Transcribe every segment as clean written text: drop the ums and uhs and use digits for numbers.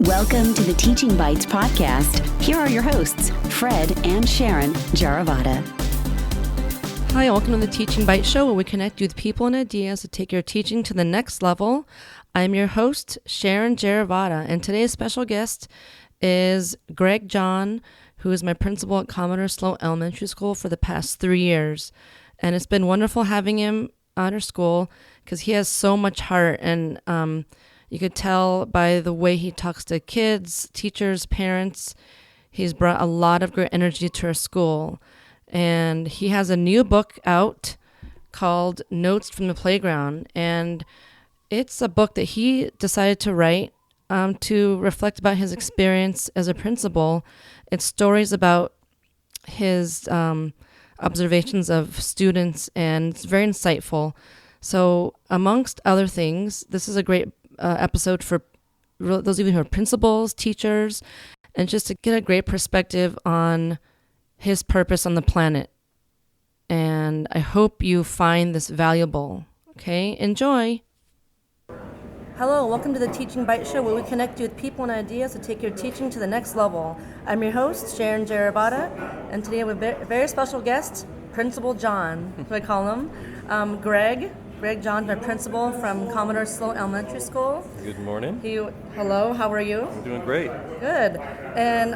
Welcome to the Teaching Bites podcast. Here are your hosts, Fred and Sharon Jaravada. Hi, welcome to the Teaching Bites show, where we connect you with people and ideas to take your teaching to the next level. I'm your host, Sharon Jaravada, and today's special guest is Greg John, who is my principal at Commodore Sloat Elementary School for the past 3 years. And it's been wonderful having him at our school because he has so much heart, and you could tell by the way he talks to kids, teachers, parents. He's brought a lot of great energy to our school. And he has a new book out called Notes from the Playground. And it's a book that he decided to write to reflect about his experience as a principal. It's stories about his observations of students, and it's very insightful. So amongst other things, this is a great episode for those of you who are principals, teachers, and just to get a great perspective on his purpose on the planet. And I hope you find this valuable. Okay, enjoy. Hello, welcome to the Teaching Bites show, where we connect you with people and ideas to take your teaching to the next level. I'm your host, Sharon Jaravada, and today we have a very special guest, Principal John, who I call him, Greg John, my principal from Commodore Sloat Elementary School. Good morning. Hello, how are you? I'm doing great. Good. And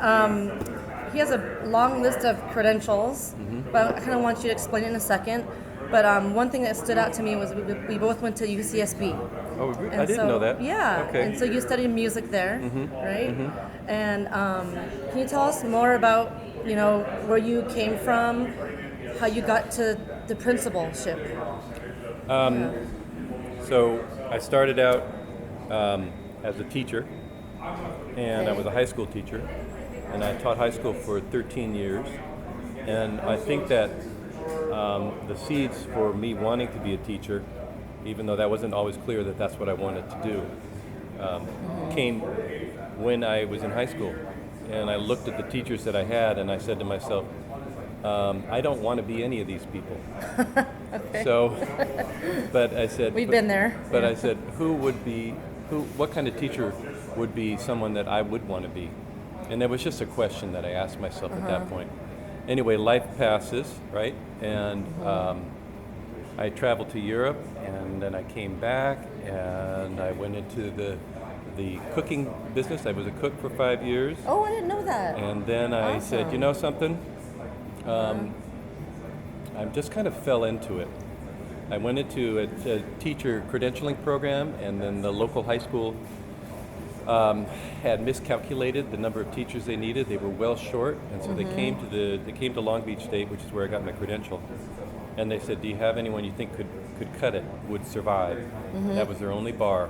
he has a long list of credentials, but I kind of want you to explain it in a second. But one thing that stood out to me was we both went to UCSB. Oh, I didn't know that. Yeah. Okay. And so you studied music there, right? Mm-hmm. And can you tell us more about, where you came from, how you got to the principalship? So I started out as a teacher, and I was a high school teacher, and I taught high school for 13 years. And I think that the seeds for me wanting to be a teacher, even though that wasn't always clear that that's what I wanted to do, came when I was in high school. And I looked at the teachers that I had, and I said to myself, I don't want to be any of these people. Okay. So, but I said... We've been there. But I said, what kind of teacher would be someone that I would want to be? And that was just a question that I asked myself at that point. Anyway, life passes, right? And I traveled to Europe, and then I came back, and I went into the cooking business. I was a cook for 5 years. Oh, I didn't know that. And then I said, you know something? I just kind of fell into it. I went into a teacher credentialing program, and then the local high school had miscalculated the number of teachers they needed. They were well short, and so they came to Long Beach State, which is where I got my credential. And they said, "Do you have anyone you think could cut it, would survive?" That was their only bar.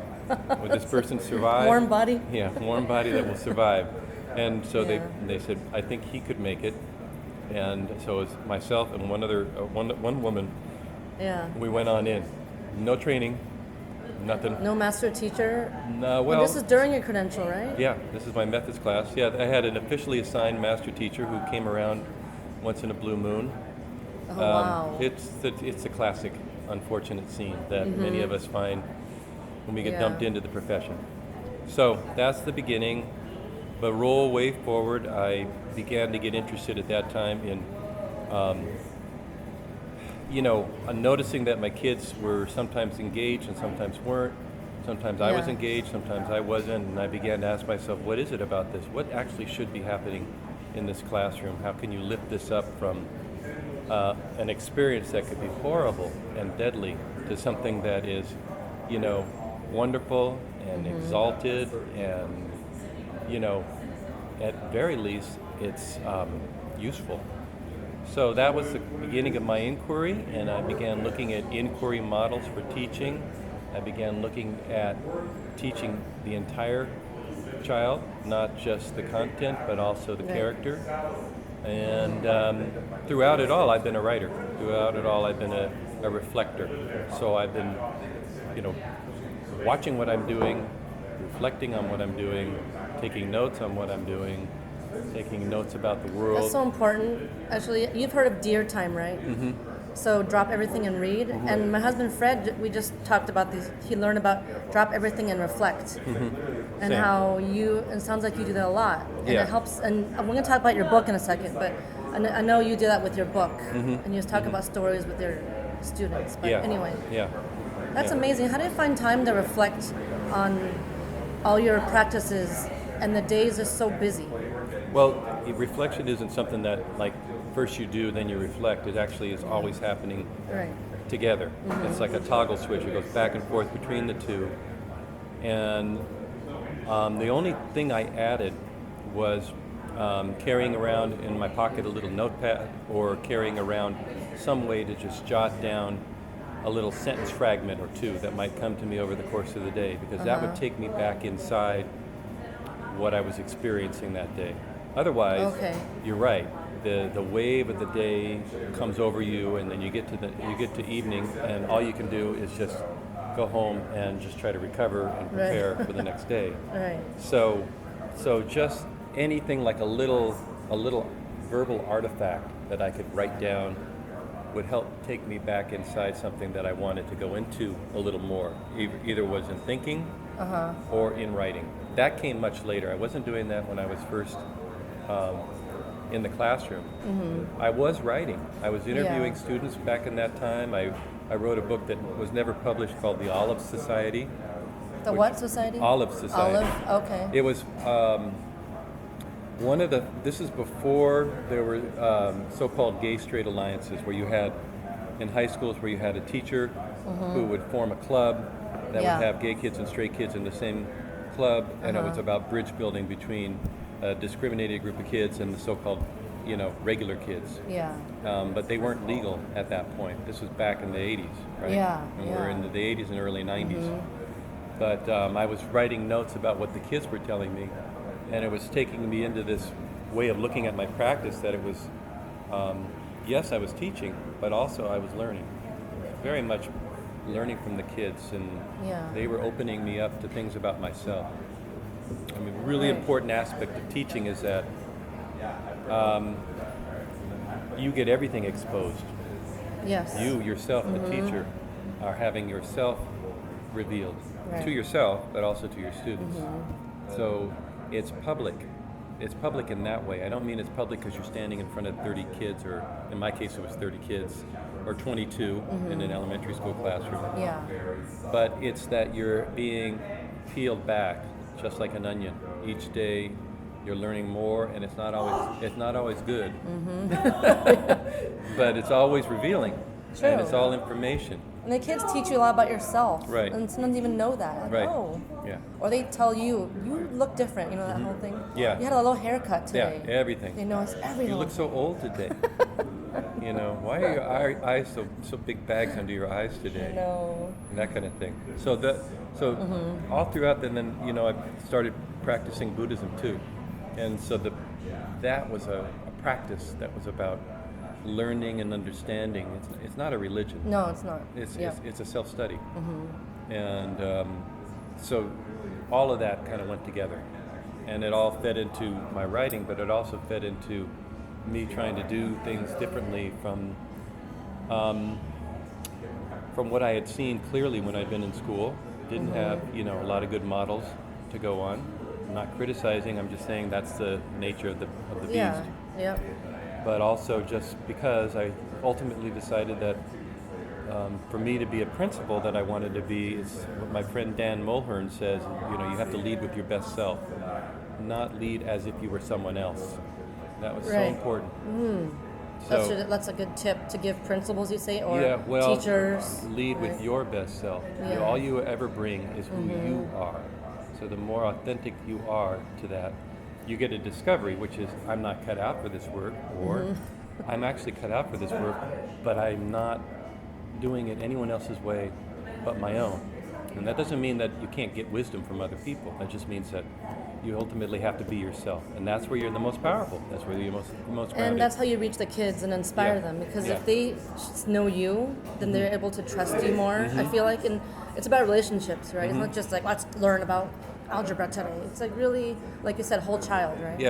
Would this person survive? Warm body. Yeah, warm body that will survive. And so they said, "I think he could make it." And so it was myself and one woman. Yeah. We went on in. No training, nothing. No master teacher? No, well... This is during your credential, right? Yeah, this is my methods class. Yeah, I had an officially assigned master teacher who came around once in a blue moon. Oh, wow. It's a classic unfortunate scene that many of us find when we get dumped into the profession. So that's the beginning. But roll way forward, I began to get interested at that time in, noticing that my kids were sometimes engaged and sometimes weren't. Sometimes I was engaged, sometimes I wasn't, and I began to ask myself, what is it about this? What actually should be happening in this classroom? How can you lift this up from an experience that could be horrible and deadly to something that is, wonderful and exalted and, at very least, it's useful. So that was the beginning of my inquiry, and I began looking at inquiry models for teaching. I began looking at teaching the entire child, not just the content, but also the character. And throughout it all, I've been a writer. Throughout it all, I've been a reflector. So I've been, watching what I'm doing, reflecting on what I'm doing, taking notes on what I'm doing, taking notes about the world. That's so important. Actually, you've heard of deer time, right? So drop everything and read. And my husband Fred, we just talked about this. He learned about drop everything and reflect. and Same. how it sounds like you do that a lot. And Yeah. it helps, and we're going to talk about your book in a second, but I know you do that with your book, and you just talk about stories with your students. But anyway, that's amazing. How do you find time to reflect on all your practices, and the days are so busy? Well, reflection isn't something that, like, first you do, then you reflect. It actually is always happening together. It's like a toggle switch. It goes back and forth between the two. And the only thing I added was carrying around in my pocket a little notepad, or carrying around some way to just jot down a little sentence fragment or two that might come to me over the course of the day, because that would take me back inside what I was experiencing that day. Otherwise, you're right. The wave of the day comes over you, and then you get to evening, and all you can do is just go home and just try to recover and prepare for the next day. So just anything like a little verbal artifact that I could write down would help take me back inside something that I wanted to go into a little more. Either was in thinking or in writing. That came much later. I wasn't doing that when I was first in the classroom. I was writing. I was interviewing students back in that time. I wrote a book that was never published called The Olive Society. The what society? Olive Society. Olive, okay. It was this is before there were so-called gay straight alliances, where you had, in high schools, where you had a teacher who would form a club that would have gay kids and straight kids in the same club, and it was about bridge building between a discriminated group of kids and the so-called, regular kids. But they weren't legal at that point. This was back in the 80s, right? And we're in the 80s and early 90s. But I was writing notes about what the kids were telling me, and it was taking me into this way of looking at my practice that it was, yes, I was teaching, but also I was learning. Very much learning from the kids, and they were opening me up to things about myself. I mean, a really important aspect of teaching is that you get everything exposed. You yourself, the teacher, are having yourself revealed to yourself, but also to your students. So it's public. It's public in that way. I don't mean it's public because you're standing in front of 30 kids, or in my case it was 30 kids, or 22 in an elementary school classroom. But it's that you're being peeled back, just like an onion. Each day you're learning more, and it's not always good. But it's always revealing. And it's all information. And the kids teach you a lot about yourself. And sometimes even know that. Like, Or they tell you, you look different, that whole thing. You had a little haircut today. Everything. They notice everything. You look so old today. Why are your eyes so big bags under your eyes today? And that kind of thing. So all throughout, and then I started practicing Buddhism too, and so that was a practice that was about learning and understanding. It's not a religion. No, it's not. It's a self-study, and so all of that kind of went together, and it all fed into my writing, but it also fed into me trying to do things differently from what I had seen clearly when I'd been in school. Didn't have a lot of good models to go on. I'm not criticizing. I'm just saying that's the nature of the beast. But also just because I ultimately decided that for me to be a principal that I wanted to be, is what my friend Dan Mulhern says, you have to lead with your best self, not lead as if you were someone else. That was so important. So, that's a good tip to give principals, you say, or teachers. Lead with your best self. All you ever bring is who you are. So the more authentic you are to that, you get a discovery, which is, I'm not cut out for this work, or I'm actually cut out for this work, but I'm not doing it anyone else's way but my own. And that doesn't mean that you can't get wisdom from other people. That just means that you ultimately have to be yourself, and that's where you're the most powerful. That's where you're most grounded. And that's how you reach the kids and inspire them, because if they know you, then they're able to trust you more. I feel like, and it's about relationships, right? It's not just like, let's learn about algebra today. It's like really, like you said, whole child, right?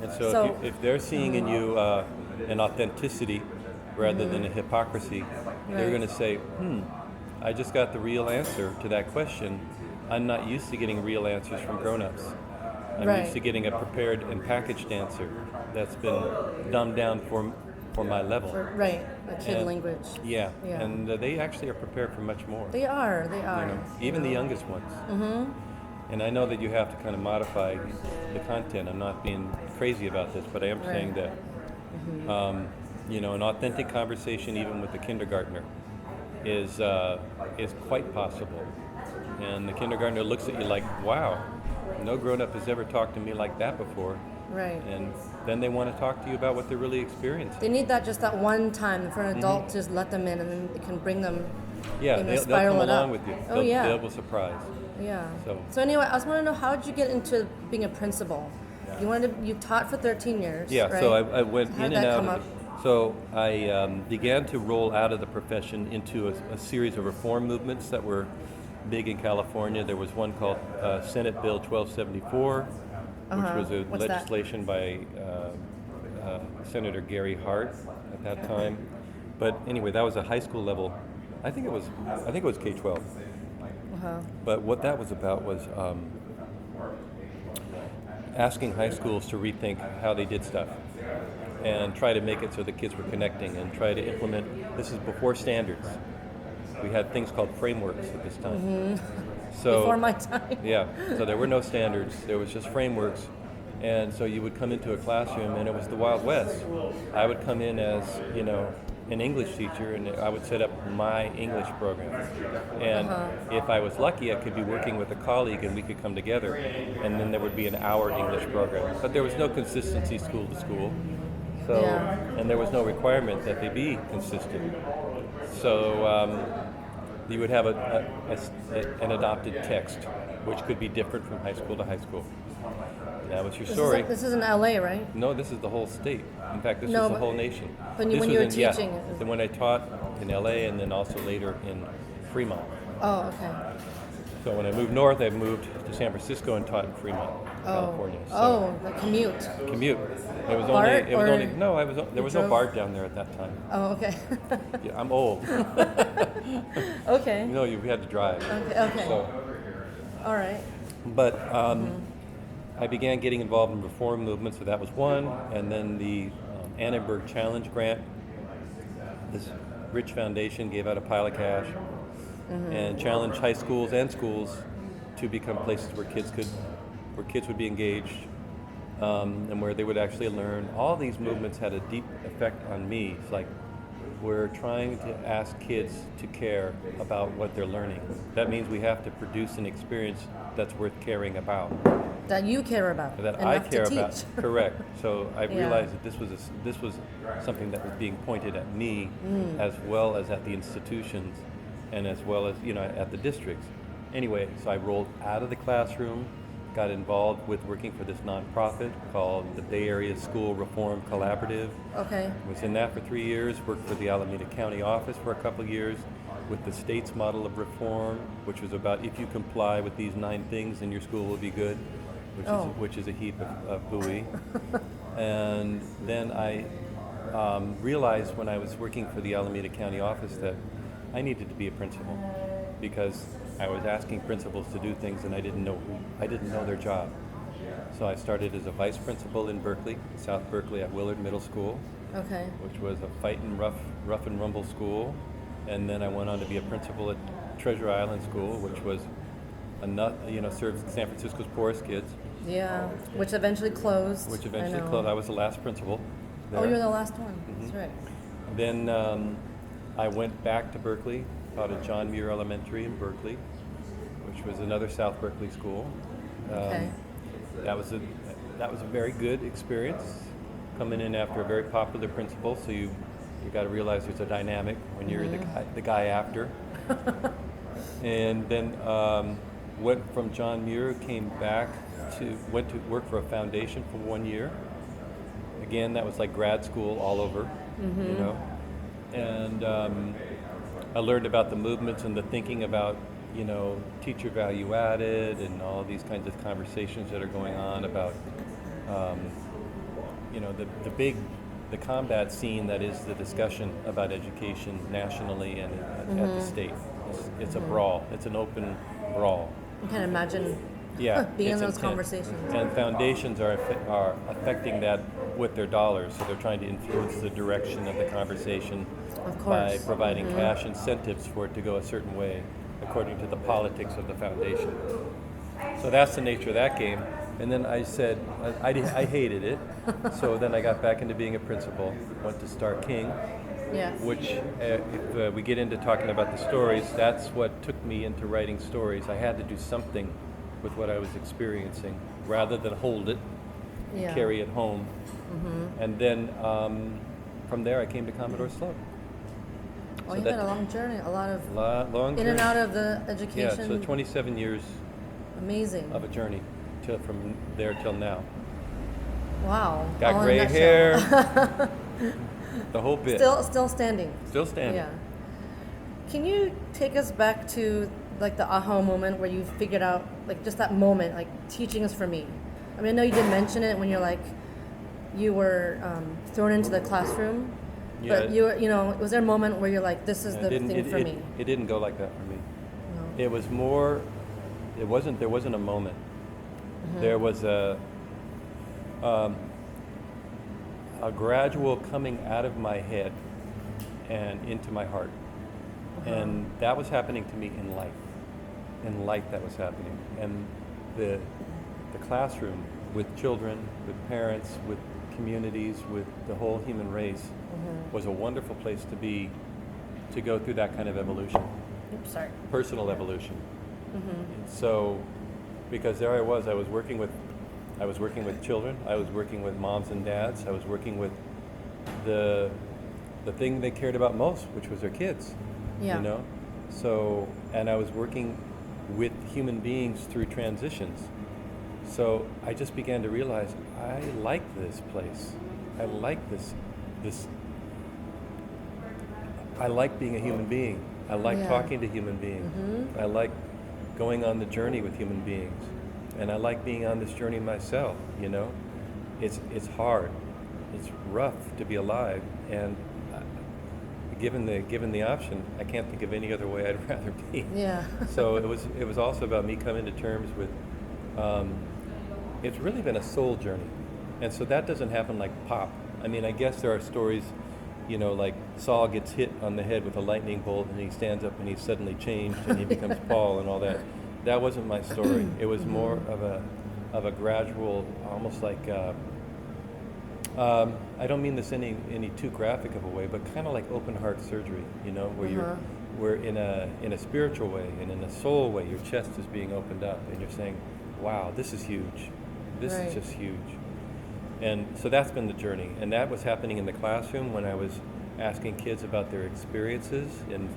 And so if they're seeing in you an authenticity rather than a hypocrisy, they're going to say, I just got the real answer to that question, I'm not used to getting real answers from grown-ups. I'm Right. used to getting a prepared and packaged answer that's been dumbed down for my level. Right, a kid And- language. Yeah, Yeah. and they actually are prepared for much more. They are. You know, even the youngest ones. Mm-hmm. And I know that you have to kind of modify the content. I'm not being crazy about this, but I am saying that, you know, an authentic conversation, even with the kindergartner, is quite possible. And the kindergartner looks at you like, wow, no grown-up has ever talked to me like that before. Right. And then they want to talk to you about what they're really experiencing. They need that just that one time for an adult to just let them in, and then it can bring them. Yeah, you know, they'll spiral come it along up. with you. Oh, yeah. They'll be surprised. Yeah. So anyway, I just want to know, how did you get into being a principal? You taught for 13 years. Yeah, right? so I went How in did and that out come of up? So I began to roll out of the profession into a series of reform movements that were big in California. There was one called Senate Bill 1274, which was a What's that? legislation by Senator Gary Hart at that time. But anyway, that was a high school level. I think it was K-12. But what that was about was asking high schools to rethink how they did stuff and try to make it so the kids were connecting and try to implement. This is before standards. We had things called frameworks at this time. So Before my time. yeah, so there were no standards. There was just frameworks. And so you would come into a classroom and it was the Wild West. I would come in as, you know, an English teacher, and I would set up my English program. And if I was lucky, I could be working with a colleague and we could come together, and then there would be an hour English program. But there was no consistency school to school. So, and there was no requirement that they be consistent. So you would have an adopted text, which could be different from high school to high school. That was your story. This is in LA, right? No, this is the whole state. In fact, this No, is the but- whole nation. but This when was you were in- teaching yeah, it- then when I taught in LA and then also later in Fremont. Oh, okay. So when I moved north, I moved to San Francisco and taught in Fremont, California. So Oh, the commute. commute. It was BART, only. It was or only. No, there was no drove? BART down there at that time. Oh, okay. Yeah, I'm old. Okay. No, you had to drive. Okay. So, All right. but I began getting involved in reform movements, so that was one. And then the Annenberg Challenge Grant, this rich foundation gave out a pile of cash and challenged high schools and schools to become places where kids would be engaged and where they would actually learn. All these movements had a deep effect on me. It's like we're trying to ask kids to care about what they're learning. That means we have to produce an experience that's worth caring about. That you care about. That enough I care to teach. about. Correct. So I Yeah. realized that this was something that was being pointed at me, as well as at the institutions, and as well as at the districts. Anyway, so I rolled out of the classroom, got involved with working for this nonprofit called the Bay Area School Reform Collaborative. Okay. Was in that for 3 years. Worked for the Alameda County office for a couple of years with the state's model of reform, which was about if you comply with these 9 things, then your school will be good. Which is a heap of hooey. And then I realized when I was working for the Alameda County office that I needed to be a principal because I was asking principals to do things and I didn't know their job. So I started as a vice principal in Berkeley, South Berkeley at Willard Middle School, Okay. which was a fight and rough and rumble school. And then I went on to be a principal at Treasure Island School, which was served San Francisco's poorest kids. Yeah. Which eventually closed. Which eventually I know. closed. I was the last principal there. Oh, you're the last one. That's right. Then I went back to Berkeley, taught at John Muir Elementary in Berkeley, which was another South Berkeley school. Okay. That was a very good experience, coming in after a very popular principal. So you got to realize there's a dynamic when you're the guy after. And then went from John Muir, came back went to work for a foundation for 1 year. Again, that was like grad school all over, And I learned about the movements and the thinking about, teacher value added and all these kinds of conversations that are going on about, the combat scene that is the discussion about education nationally and at the state. It's a brawl. It's an open brawl. I can imagine being in those conversations. And foundations are affecting that with their dollars, so they're trying to influence the direction of the conversation by providing cash incentives for it to go a certain way according to the politics of the foundation. So that's the nature of that game. And then I said, I hated it, so then I got back into being a principal, went to Star King, which if we get into talking about the stories, that's what took me into writing stories. I had to do something with what I was experiencing rather than hold it, carry it home. And then from there I came to Commodore Sloat. Oh, so you had a long journey, a lot of long in and out of the education. Yeah, so 27 years amazing of a journey from there till now. Wow. Got gray hair. The whole bit. Still standing. Still standing. Yeah. Can you take us back to like the aha moment where you figured out, like just that moment, like teaching is for me? I mean, I know you did mention it when you were thrown into the classroom, but was there a moment where you're like, this is the thing for me? It didn't go like that for me. No. It was more. There wasn't a moment. There was a gradual coming out of my head and into my heart. And that was happening to me in life. In life that was happening. And the classroom with children, with parents, with communities, with the whole human race was a wonderful place to be, to go through that kind of evolution. Oops, sorry. Personal evolution. So, because there I was working with children, I was working with moms and dads, I was working with the thing they cared about most, which was their kids. Yeah. You know? So, and I was working with human beings through transitions. So I just began to realize I like this place. I like this I like being a human being. I like talking to human beings. I like going on the journey with human beings. And I like being on this journey myself, you know? It's hard. It's rough to be alive, and given the option, I can't think of any other way I'd rather be. Yeah. So it was also about me coming to terms with it's really been a soul journey. And so that doesn't happen like pop. I mean, I guess there are stories, you know, like Saul gets hit on the head with a lightning bolt and he stands up and he's suddenly changed and he becomes Paul and all that. That wasn't my story. It was more of a gradual, almost like I don't mean this any too graphic of a way, but kind of like open heart surgery, you know, where we're in a spiritual way and in a soul way, your chest is being opened up and you're saying, wow, this is huge. This is just huge. And so that's been the journey. And that was happening in the classroom when I was asking kids about their experiences, and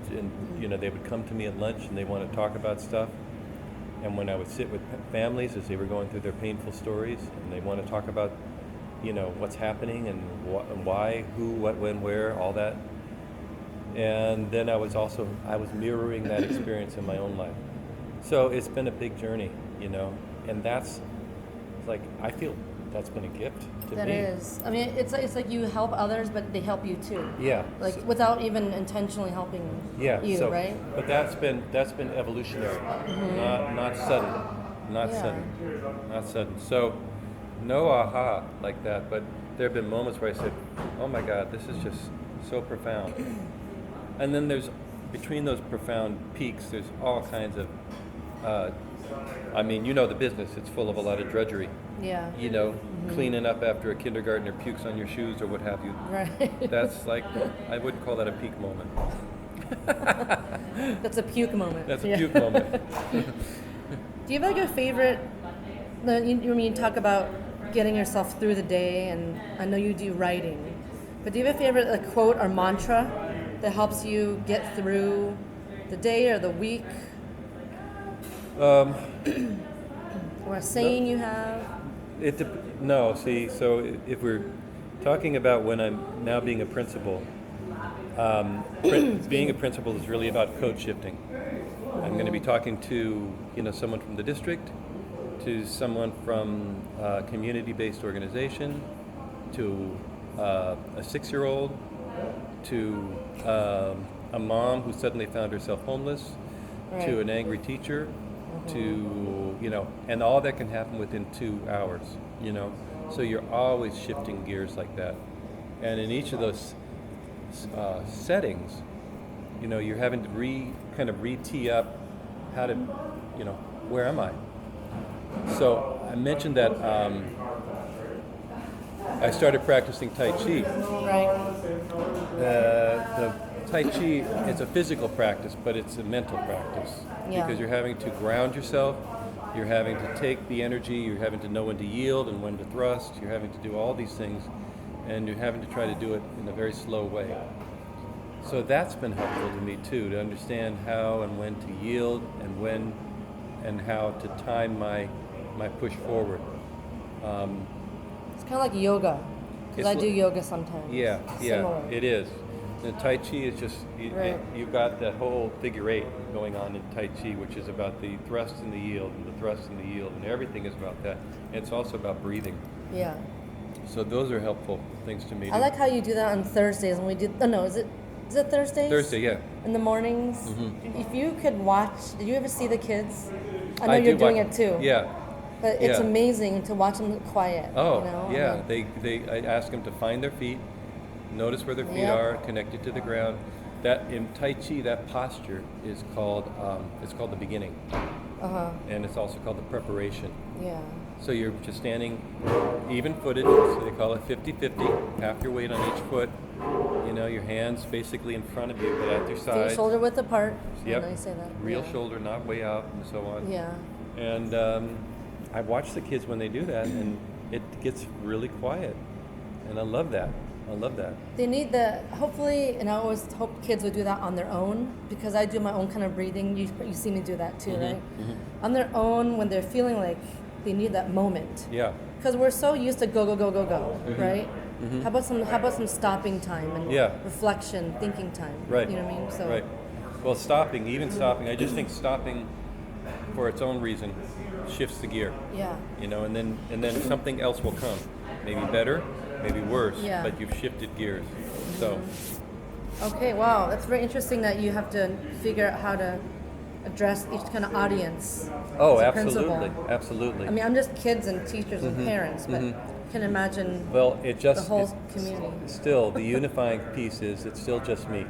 you know, they would come to me at lunch and they want to talk about stuff. And when I would sit with families as they were going through their painful stories, and they want to talk about, you know, what's happening and why, who, what, when, where, all that. And then I was mirroring that experience in my own life. So it's been a big journey, you know, and that's like, I feel that's been a gift to me. That is. I mean, it's like you help others, but they help you too. Yeah. Like without even intentionally helping you, right? But that's been evolutionary, not sudden, not sudden. So no aha like that, but there have been moments where I said, oh my God, this is just so profound. And then between those profound peaks, there's all kinds of, I mean, you know the business, it's full of a lot of drudgery. Yeah. You know, cleaning up after a kindergartner pukes on your shoes or what have you. Right. That's like, I wouldn't call that a peak moment. That's a puke moment. That's a puke moment. Do you have like a favorite, you talk about getting yourself through the day, and I know you do writing, but do you have a favorite like quote or mantra that helps you get through the day or the week? Or a saying you have? No, see, so if we're talking about when I'm now being a principal, being a principal is really about code shifting. I'm going to be talking to, you know, someone from the district, to someone from a community-based organization, to a 6-year-old, to a mom who suddenly found herself homeless, to an angry teacher, to, and all that can happen within 2 hours, So you're always shifting gears like that. And in each of those settings, you're having to kind of re-tee up how to, where am I? So I mentioned that I started practicing Tai Chi. Right. The Tai Chi is a physical practice, but it's a mental practice. Yeah. Because you're having to ground yourself, you're having to take the energy, you're having to know when to yield and when to thrust, you're having to do all these things, and you're having to try to do it in a very slow way. So that's been helpful to me too, to understand how and when to yield and when and how to time my push forward. It's kind of like yoga, because I do yoga sometimes. Yeah, Similar. it is. The Tai Chi is just, Right. you've got that whole figure 8 going on in Tai Chi, which is about the thrust and the yield, and the thrust and the yield, and everything is about that. And it's also about breathing. Yeah. So those are helpful things to me. I like how you do that on Thursdays when we do. Oh no, is it Thursdays? Thursday, yeah. In the mornings. Mm-hmm. If you could watch, did you ever see the kids? I know I you're do doing watch- it too. Yeah. But it's yeah. amazing to watch them quiet. Oh, Yeah. I ask them to find their feet, notice where their feet Yep. are, connected to the ground. That in Tai Chi, that posture is called the beginning, and it's also called the preparation. Yeah. So you're just standing even-footed, so they call it 50-50, half your weight on each foot. Your hands basically in front of you, but at their sides. Shoulder width apart. Yep. I know you say that. Real Yeah. shoulder, not way out, and so on. Yeah. And I watch the kids when they do that, and it gets really quiet, and I love that. They need hopefully, and I always hope kids would do that on their own, because I do my own kind of breathing. You see me do that too, right? Mm-hmm. On their own, when they're feeling like they need that moment. Yeah. Because we're so used to go, Mm-hmm. right? How about some stopping time and Yeah. reflection, thinking time? Right. You know what I mean? So Right. Well, stopping, I just think stopping for its own reason shifts the gear. yeah. And then something else will come. Maybe better, maybe worse, Yeah. but you've shifted gears. So, Okay, wow, that's very interesting that you have to figure out how to address each kind of audience. oh, as a absolutely, principal. absolutely. I mean, I'm just kids and teachers and parents, but you can imagine Well, it just the whole it's- community. Still, the unifying piece is it's still just me.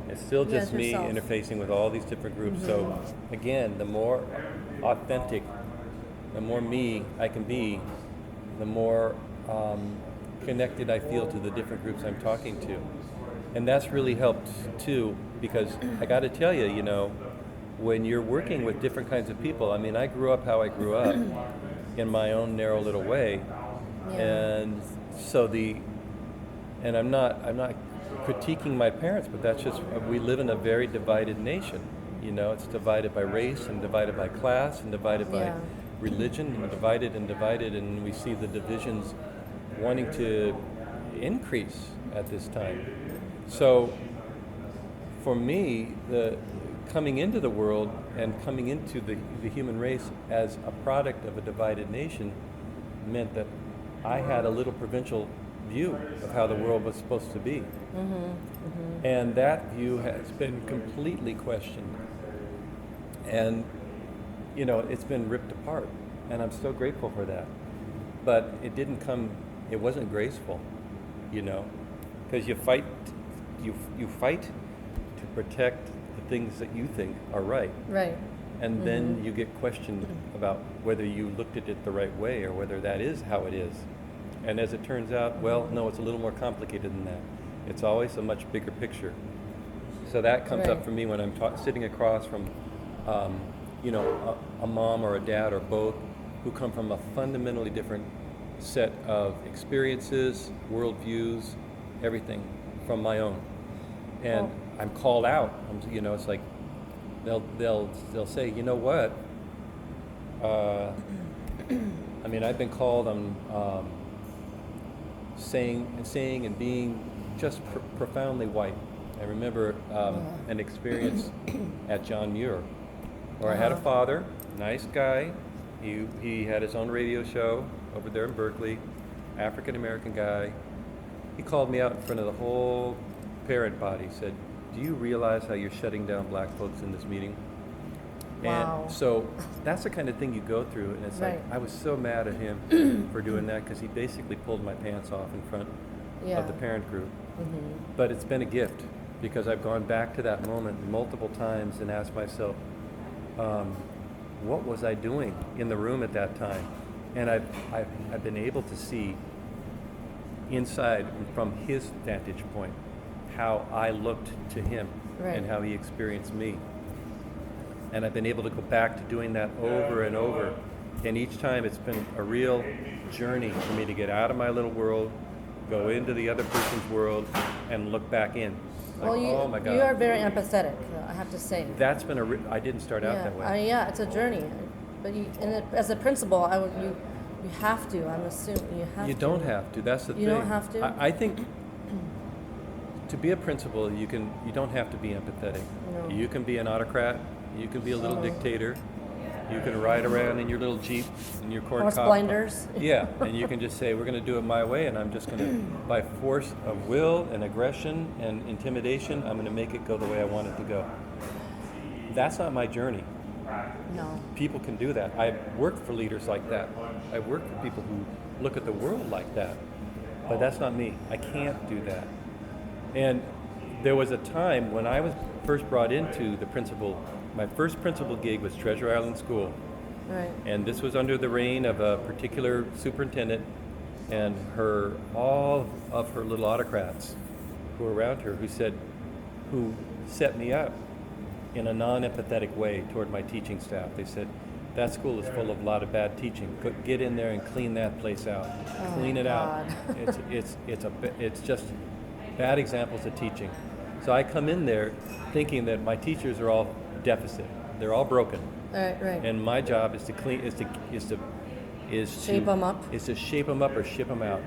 It's still Yeah, just it's me yourself. interfacing with all these different groups. So, again, the more authentic, the more me I can be, the more connected I feel to the different groups I'm talking to. And that's really helped too, because I got to tell you, when you're working with different kinds of people, I mean, I grew up how I grew up in my own narrow little way. Yeah. And so and I'm not critiquing my parents, but that's just, we live in a very divided nation. It's divided by race and divided by class and divided by Yeah. religion and divided, and we see the divisions wanting to increase at this time. So for me, the coming into the world and coming into the human race as a product of a divided nation meant that I had a little provincial view of how the world was supposed to be. And that view has been completely questioned. And, it's been ripped apart. And I'm so grateful for that. But it wasn't graceful, because you fight to protect the things that you think are right. Right. And then you get questioned about whether you looked at it the right way or whether that is how it is. And as it turns out, well, no, it's a little more complicated than that. It's always a much bigger picture. So that comes Right. up for me when I'm sitting across from, a mom or a dad or both who come from a fundamentally different set of experiences, worldviews, everything from my own. And I'm called out. It's like they'll say, you know what? I've been called on saying and being just profoundly white. I remember an experience at John Muir, where I had a father, nice guy. He had his own radio show over there in Berkeley, African American guy. He called me out in front of the whole parent body. Said, "Do you realize how you're shutting down black folks in this meeting?" Wow. And so that's the kind of thing you go through, and it's like, I was so mad at him for doing that, because he basically pulled my pants off in front of the parent group. But it's been a gift, because I've gone back to that moment multiple times and asked myself, what was I doing in the room at that time? And I've been able to see inside, from his vantage point, how I looked to him and how he experienced me. And I've been able to go back to doing that over and over. And each time it's been a real journey for me to get out of my little world, go into the other person's world, and look back in. Like, oh my God. You are very empathetic, I have to say. That's been I didn't start out that way. It's a journey. But as a principal, you have to. I'm assuming you have to. You don't have to. That's the thing. You don't have to. I think to be a principal, you don't have to be empathetic. No. You can be an autocrat. You can be a little dictator. You can ride around in your little Jeep in your corn cob. Blinders. Yeah, and you can just say, we're going to do it my way, and I'm just going to, by force of will and aggression and intimidation, I'm going to make it go the way I want it to go. That's not my journey. No. People can do that. I've worked for leaders like that. I've worked for people who look at the world like that. But that's not me. I can't do that. And there was a time when I was first brought into the principal. My first principal gig was Treasure Island School. Right. And this was under the reign of a particular superintendent and all of her little autocrats who were around her who set me up in a non-empathetic way toward my teaching staff. They said, that school is full of a lot of bad teaching. Get in there and clean that place out. Clean it out. It's just bad examples of teaching. So I come in there thinking that my teachers are all deficit. They're all broken. Right. And my job is to shape them up. Is to shape them up or ship them out.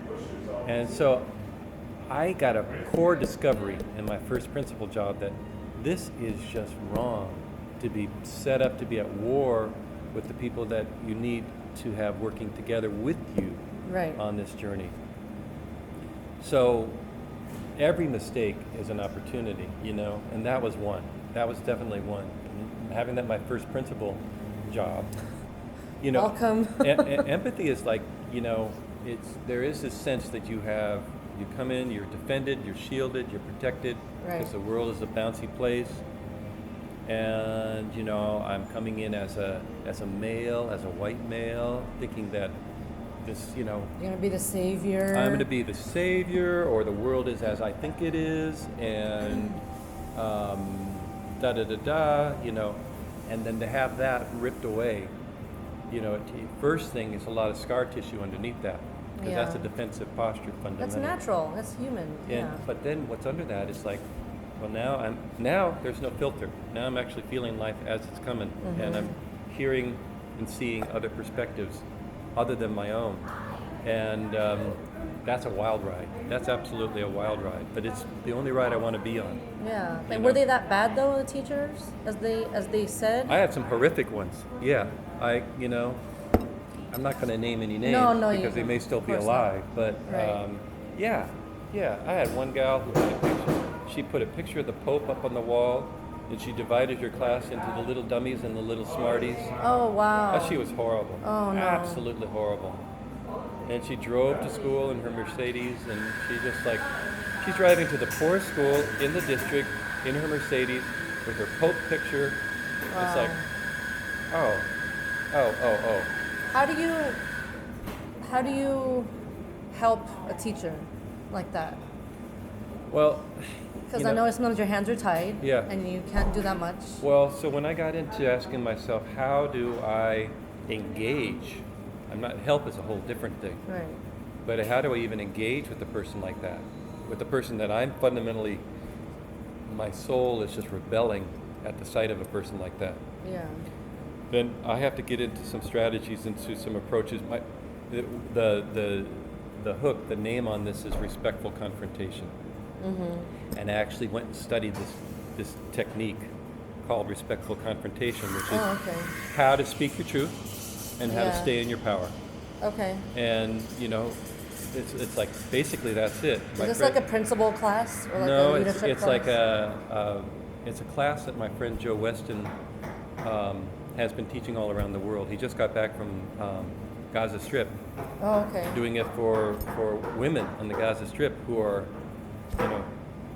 And so I got a core discovery in my first principal job that this is just wrong, to be set up to be at war with the people that you need to have working together with you on this journey. So every mistake is an opportunity, and that was one. That was definitely one. Having that my first principal job, Welcome. Empathy is like, there is this sense that you come in, you're defended, you're shielded, you're protected, because the world is a bouncy place. And, I'm coming in as a male, as a white male, thinking that this, You're going to be the savior. I'm going to be the savior, or the world is as I think it is, and and then to have that ripped away, first thing is a lot of scar tissue underneath that, because that's a defensive posture fundamentally. That's natural. That's human. But then what's under that is like, well, now there's no filter. Now I'm actually feeling life as it's coming, and I'm hearing and seeing other perspectives other than my own, and that's a wild ride. That's absolutely a wild ride, but it's the only ride I want to be on. Yeah. And were they that bad though, the teachers, as they said? I had some horrific ones. Yeah. I'm not going to name any names because they may still be alive. But I had one gal who had a picture. She put a picture of the Pope up on the wall, and she divided her class into the little dummies and the little smarties. Oh wow. She was horrible. Oh no. Absolutely horrible. And she drove to school in her Mercedes, and she's driving to the poorest school in the district in her Mercedes with her Pope picture. Wow. It's like, oh. How do you help a teacher like that? Well, because I know sometimes your hands are tied, and you can't do that much. Well, so when I got into asking myself, how do I engage? Help is a whole different thing. Right. But how do I even engage with a person like that? With a person that I'm fundamentally, my soul is just rebelling at the sight of a person like that. Yeah. Then I have to get into some strategies, into some approaches. The hook, the name on this is respectful confrontation. And I actually went and studied this technique called respectful confrontation, which is how to speak your truth and how to stay in your power. Okay. And it's like basically that's it. Is this like a principal class or like no, a leadership it's class? like it's a class that my friend Joe Weston has been teaching all around the world. He just got back from Gaza Strip, Oh, okay. doing it for women on the Gaza Strip who are,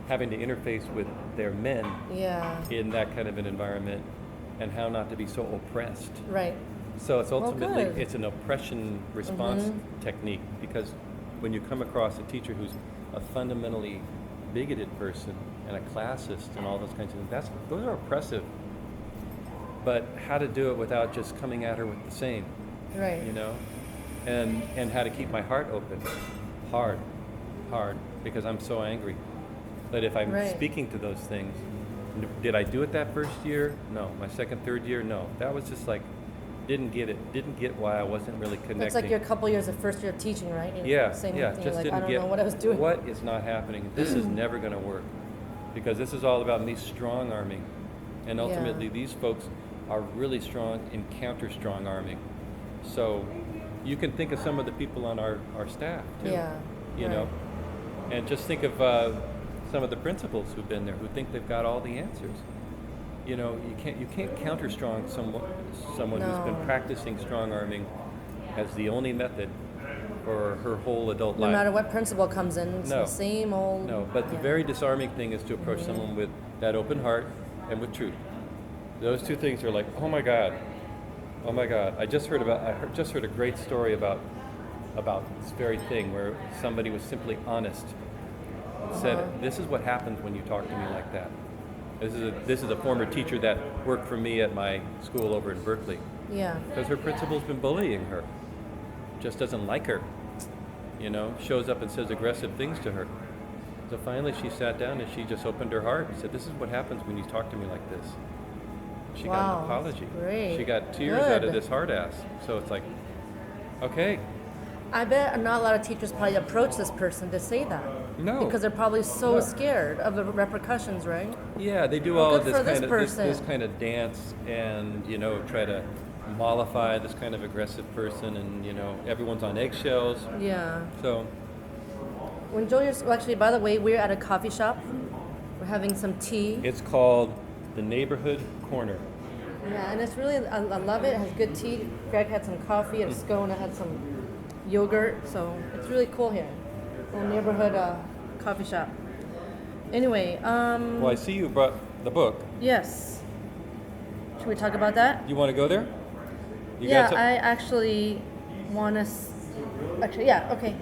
having to interface with their men Yeah. in that kind of an environment, and how not to be so oppressed. Right. So it's ultimately, good. it's an oppression response technique, because when you come across a teacher who's a fundamentally bigoted person and a classist and all those kinds of things, those are oppressive. But how to do it without just coming at her with the same, Right. and how to keep my heart open, hard, because I'm so angry. But if I'm Right. speaking to those things, did I do it that first year? No. My second, third year? No. That was just like, didn't get why I wasn't really connecting. It's like your couple years of first year of teaching, right? Same Yeah, thing. just Like, didn't I don't get know what I was doing. what is not happening. This is never going to work, because this is all about me strong arming, and ultimately these folks are really strong in counter strong arming. So you can think of some of the people on our staff too. Yeah. You right. know, and just think of some of the principals who've been there who think they've got all the answers. You can't counter strong someone who's been No. practicing strong arming as the only method for her whole adult No life. matter what principal comes in, it's No. the same old. No, but the very disarming thing is to approach someone with that open heart and with truth. Those two things are like, oh my God. I just heard a great story about this very thing, where somebody was simply honest and said, "This is what happens when you talk to me like that." This is a former teacher that worked for me at my school over in Berkeley, Yeah. because her principal's been bullying her, just doesn't like her, shows up and says aggressive things to her. So finally she sat down and she just opened her heart and said, "This is what happens when you talk to me like this." She got Wow. an apology. Great. She got tears out of this hard ass. So it's like, okay. I bet not a lot of teachers probably approach this person to say that. No. Because they're probably so No. scared of the repercussions, right? Yeah, they do Well, all of good this for this kind of person. this kind of dance, and try to mollify this kind of aggressive person, and everyone's on eggshells. Yeah. So Well, enjoy your. Well, actually, by the way, we're at a coffee shop. We're having some tea. it's called the Neighborhood Corner. Yeah, and it's really, I love it. It has good tea. Greg had some coffee and a scone. I had some yogurt. So it's really cool here. A neighborhood coffee shop. Anyway, Well, I see you brought the book. yes. Should we talk about that? You want to go there? You Yeah, got some- I actually want to. Actually, yeah, okay.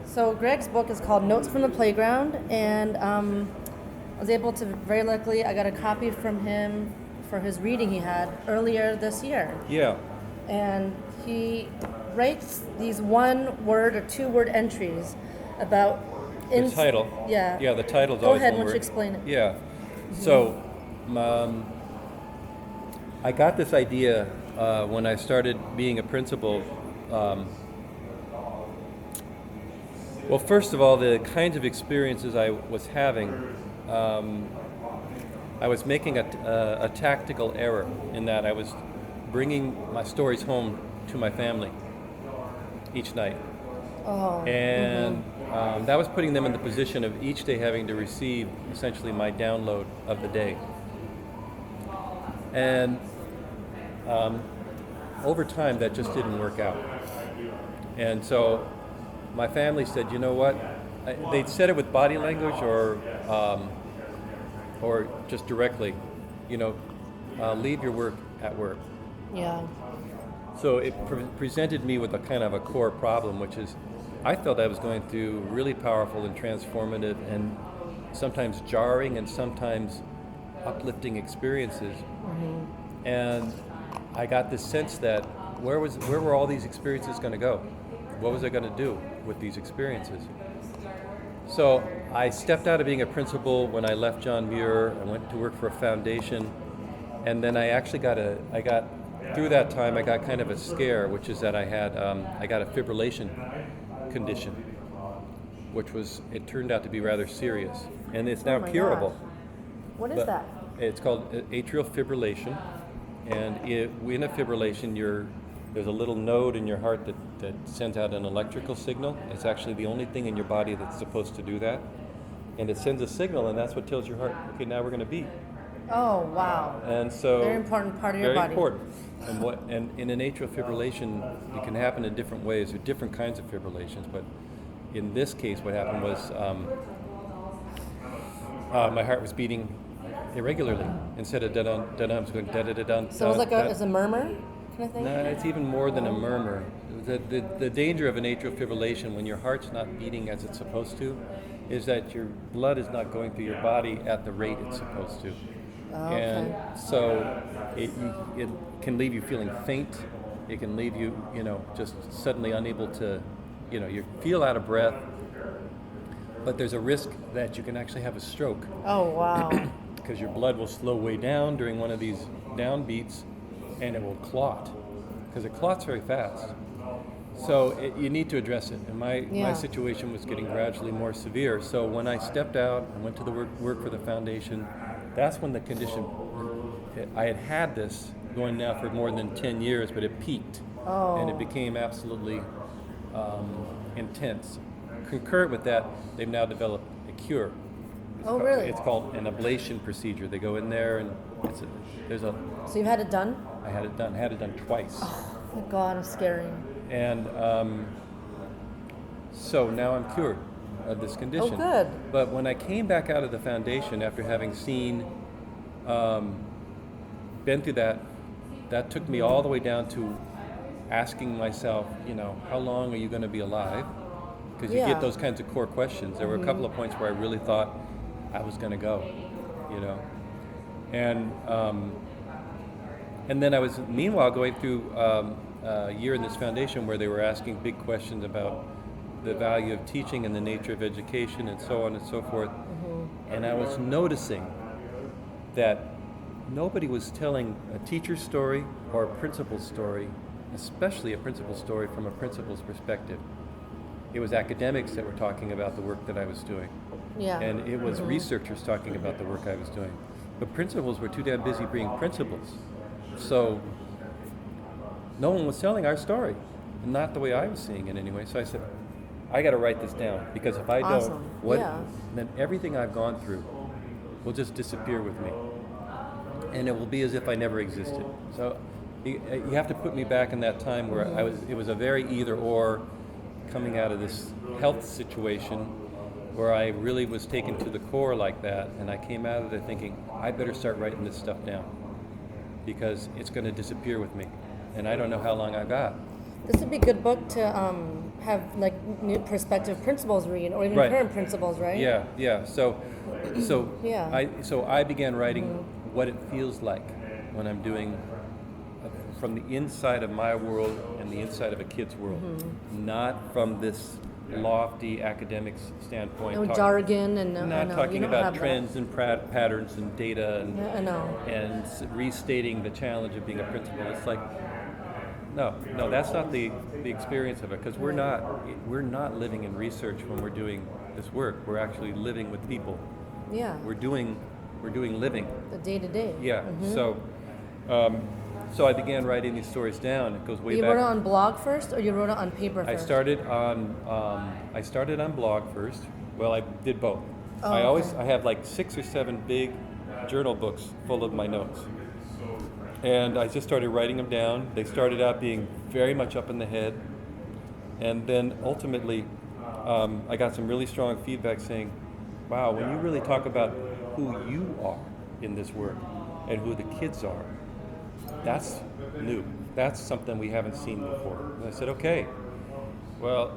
So Greg's book is called Notes from the Playground, and I was able to, very luckily, I got a copy from him for his reading he had earlier this year. Yeah. And he writes these 1-word or 2-word entries about... The title. Yeah. Yeah, the title's Go always ahead, one why don't you word. explain it? Yeah. So, I got this idea when I started being a principal. Well, first of all, the kinds of experiences I was having, I was making a tactical error in that I was bringing my stories home to my family each night. Oh. And that was putting them in the position of each day having to receive essentially my download of the day. And over time, that just didn't work out. And so my family said, you know what? They'd said it with body language or just directly, leave your work at work. Yeah. So it presented me with a kind of a core problem, which is I felt I was going through really powerful and transformative and sometimes jarring and sometimes uplifting experiences. Mm-hmm. And I got this sense that where were all these experiences going to go? What was I going to do with these experiences? So I stepped out of being a principal when I left John Muir. I went to work for a foundation, and then through that time, I got kind of a scare, which is that I got a fibrillation condition, which it turned out to be rather serious, and it's now Oh my curable. gosh. What is But that? It's called atrial fibrillation, and in a fibrillation, there's a little node in your heart that sends out an electrical signal. It's actually the only thing in your body that's supposed to do that, and it sends a signal, and that's what tells your heart, okay, now we're going to beat. Oh, wow. And so very important part of your body. Very important. And in an atrial fibrillation, it can happen in different ways. There are different kinds of fibrillations, but in this case, what happened was my heart was beating irregularly. Instead of da-dun, da-dun, I was going da-da-da-dun. So it was like a murmur kind of thing? No, it's even more than a murmur. The danger of an atrial fibrillation when your heart's not beating as it's supposed to is that your blood is not going through your body at the rate it's supposed to. Oh, okay. And so it can leave you feeling faint. It can leave you, just suddenly unable to, you feel out of breath. But there's a risk that you can actually have a stroke. Oh, wow. Because your blood will slow way down during one of these downbeats, and it will clot, because it clots very fast. So you need to address it. And my situation was getting gradually more severe. So when I stepped out and went to the work for the foundation, that's when the condition, I had this going now for more than 10 years, but it peaked. Oh. And it became absolutely intense. Concurrent with that, they've now developed a cure. Really? It's called an ablation procedure. They go in there and So you've had it done? I had it done twice. Oh my God, it's scary. And so now I'm cured of this condition. Oh, good. But when I came back out of the foundation after having seen, been through that took me all the way down to asking myself, how long are you going to be alive? Because you get those kinds of core questions. There were a couple of points where I really thought I was going to go, and then I was meanwhile going through a year in this foundation where they were asking big questions about the value of teaching and the nature of education and so on and so forth. And I was noticing that nobody was telling a teacher's story or a principal's story, especially a principal's story from a principal's perspective. It was academics that were talking about the work that I was doing. Yeah. And it was researchers talking about the work I was doing. But principals were too damn busy being principals. So no one was telling our story, not the way I was seeing it anyway. So I said, I got to write this down, because if I don't, then everything I've gone through will just disappear with me. And it will be as if I never existed. So you have to put me back in that time where it was a very either or, coming out of this health situation where I really was taken to the core like that, and I came out of there thinking, I better start writing this stuff down, because it's going to disappear with me, and I don't know how long I got. This would be a good book to have like new prospective principals read, or even current principals, right? Yeah. So I began writing what it feels like when I'm doing from the inside of my world and the inside of a kid's world, not from this lofty academics standpoint. No jargon and not talking about trends and patterns and data and restating the challenge of being a principal. It's like, no, that's not the experience of it, because we're not living in research when we're doing this work. We're actually living with people. Yeah. We're doing living. The day to day. Yeah. So I began writing these stories down. It goes way back. You wrote it on blog first, or you wrote it on paper first? I started on blog first. Well, I did both. I have like 6 or 7 big journal books full of my notes, and I just started writing them down. They started out being very much up in the head, and then ultimately, I got some really strong feedback saying, "Wow, when you really talk about who you are in this work and who the kids are, that's new. That's something we haven't seen before." And I said, okay, well,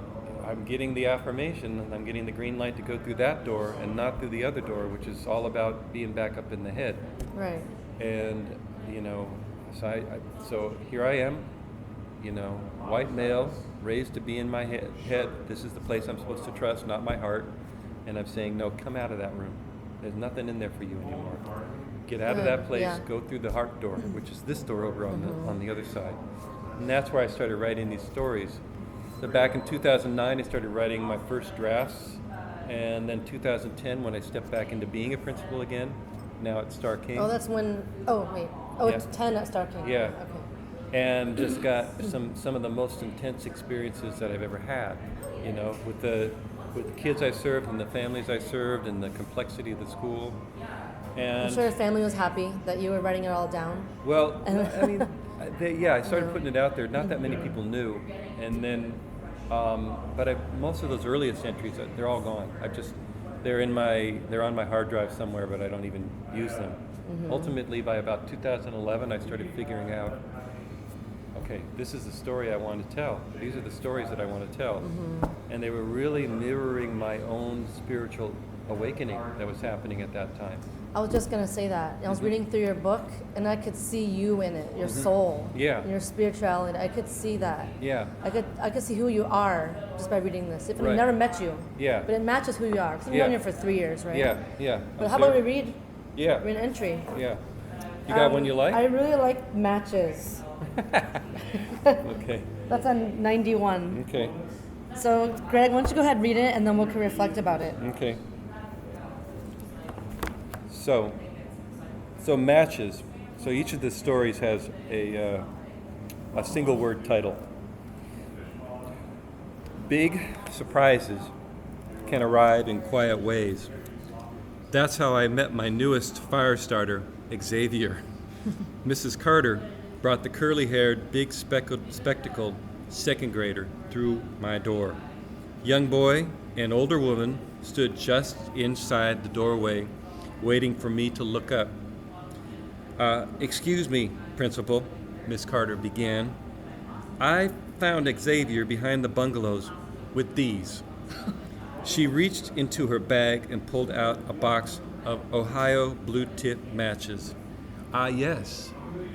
I'm getting the affirmation and I'm getting the green light to go through that door and not through the other door, which is all about being back up in the head. Right. And, so here I am, white male, raised to be in my head. This is the place I'm supposed to trust, not my heart. And I'm saying, no, come out of that room. There's nothing in there for you anymore. Get out of that place, go through the heart door, which is this door over on the other side. And that's where I started writing these stories. So back in 2009, I started writing my first drafts. And then 2010, when I stepped back into being a principal again, now at Star King. Oh, that's when, it's 10 at Star King. Yeah. Okay. And just got some of the most intense experiences that I've ever had, with the kids I served and the families I served and the complexity of the school. And I'm sure your family was happy that you were writing it all down. well, I mean, I started putting it out there. Not that many people knew, and then, but most of those earliest entries, they're all gone. They're on my hard drive somewhere, but I don't even use them. Ultimately, by about 2011, I started figuring out, okay, this is the story I want to tell. These are the stories that I want to tell, and they were really mirroring my own spiritual awakening that was happening at that time. I was just gonna say that. I was reading through your book, and I could see you in it, your soul, your spirituality. I could see that. Yeah. I could see who you are just by reading this. If I Right. never met you, Yeah. but it matches who you are. Because we've known you for 3 years, right? Yeah. But how about we read Yeah. an entry? Yeah. You got one you like? I really like matches. Okay. That's on 91. Okay. So, Greg, why don't you go ahead and read it, and then we can reflect about it. Okay. So matches. So each of the stories has a single word title. Big surprises can arrive in quiet ways. That's how I met my newest fire starter, Xavier. Mrs. Carter brought the curly-haired, big spectacled second grader through my door. Young boy and older woman stood just inside the doorway, waiting for me to look up. Excuse me, Principal, Miss Carter began. I found Xavier behind the bungalows with these. She reached into her bag and pulled out a box of Ohio blue tip matches. Ah, yes,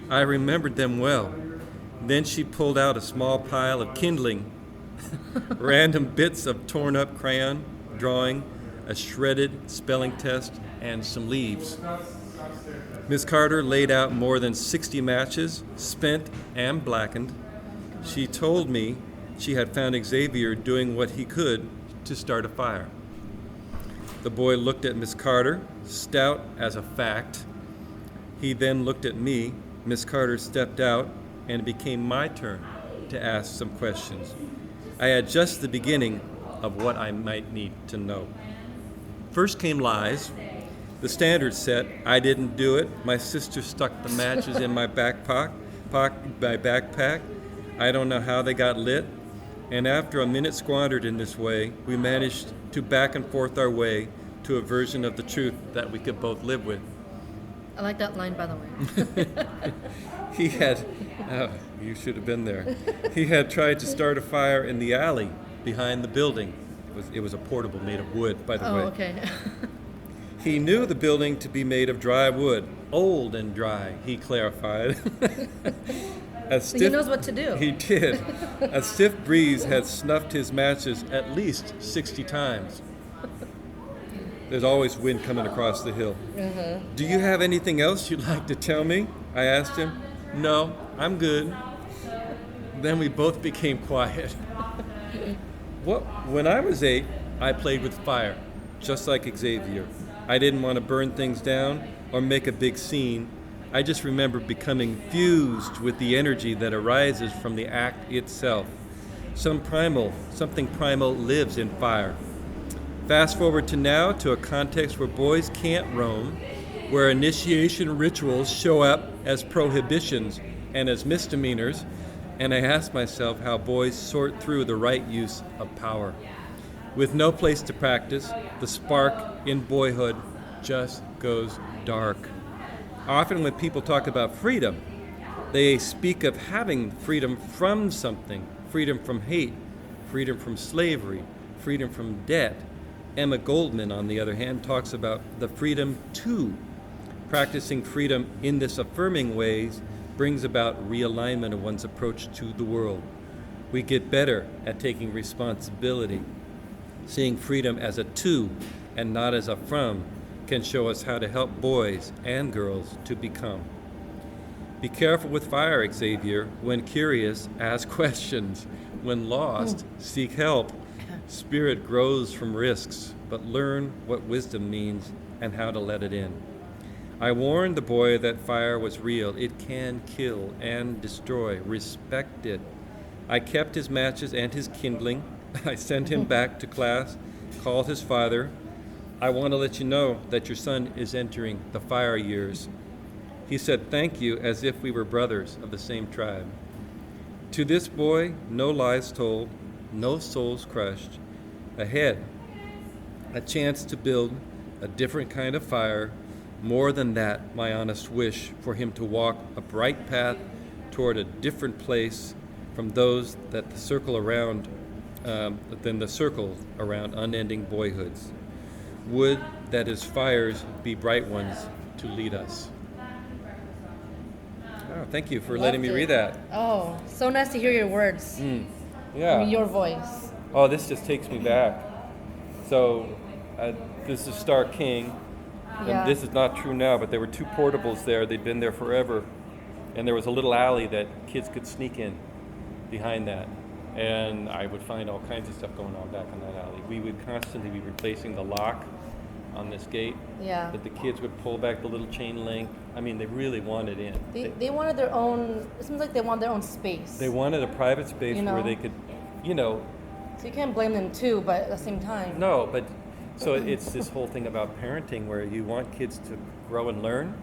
I remembered them well. Then she pulled out a small pile of kindling, random bits of torn up crayon, drawing, a shredded spelling test, and some leaves. Miss Carter laid out more than 60 matches, spent and blackened. She told me she had found Xavier doing what he could to start a fire. The boy looked at Miss Carter, stout as a fact. He then looked at me. Miss Carter stepped out, and it became my turn to ask some questions. I had just the beginning of what I might need to know. First came lies. The standard set, I didn't do it. My sister stuck the matches in my backpack. I don't know how they got lit. And after a minute squandered in this way, we managed to back and forth our way to a version of the truth that we could both live with. I like that line, by the way. He had, you should have been there. He had tried to start a fire in the alley behind the building. It was a portable made of wood, by the way. Oh, okay. He knew the building to be made of dry wood, old and dry, he clarified. So he knows what to do. He did. A stiff breeze had snuffed his matches at least 60 times. There's always wind coming across the hill. Do you have anything else you'd like to tell me? I asked him. No, I'm good. Then we both became quiet. When I was 8, I played with fire, just like Xavier. I didn't want to burn things down or make a big scene. I just remember becoming fused with the energy that arises from the act itself. Something primal lives in fire. Fast forward to now, to a context where boys can't roam, where initiation rituals show up as prohibitions and as misdemeanors, and I ask myself how boys sort through the right use of power. With no place to practice, the spark in boyhood just goes dark. Often when people talk about freedom, they speak of having freedom from something, freedom from hate, freedom from slavery, freedom from debt. Emma Goldman, on the other hand, talks about the freedom to. Practicing freedom in this affirming ways brings about realignment of one's approach to the world. We get better at taking responsibility. Seeing freedom as a to and not as a from can show us how to help boys and girls to become. Be careful with fire, Xavier. When curious, ask questions. When lost, seek help. Spirit grows from risks, but learn what wisdom means and how to let it in. I warned the boy that fire was real. It can kill and destroy. Respect it. I kept his matches and his kindling. I sent him back to class, called his father, I want to let you know that your son is entering the fire years. He said thank you as if we were brothers of the same tribe. To this boy, no lies told, no souls crushed. Ahead, a chance to build a different kind of fire. More than that, my honest wish for him to walk a bright path toward a different place from those that the circle around, than the circle around unending boyhoods. Would that his fires be bright ones to lead us. Oh, thank you for letting me read that. Oh, so nice to hear your words. Yeah. I mean, your voice. Oh, this just takes me back. So, this is Star King. Yeah. And this is not true now, but there were two portables there. They'd been there forever. And there was a little alley that kids could sneak in behind that. And I would find all kinds of stuff going on back in that alley. We would constantly be replacing the lock on this gate. Yeah. That the kids would pull back the little chain link. I mean, they really wanted in. They wanted their own, it seems like they want their own space. They wanted a private space where they could, So you can't blame them too, but at the same time. No, but so it's this whole thing about parenting where you want kids to grow and learn,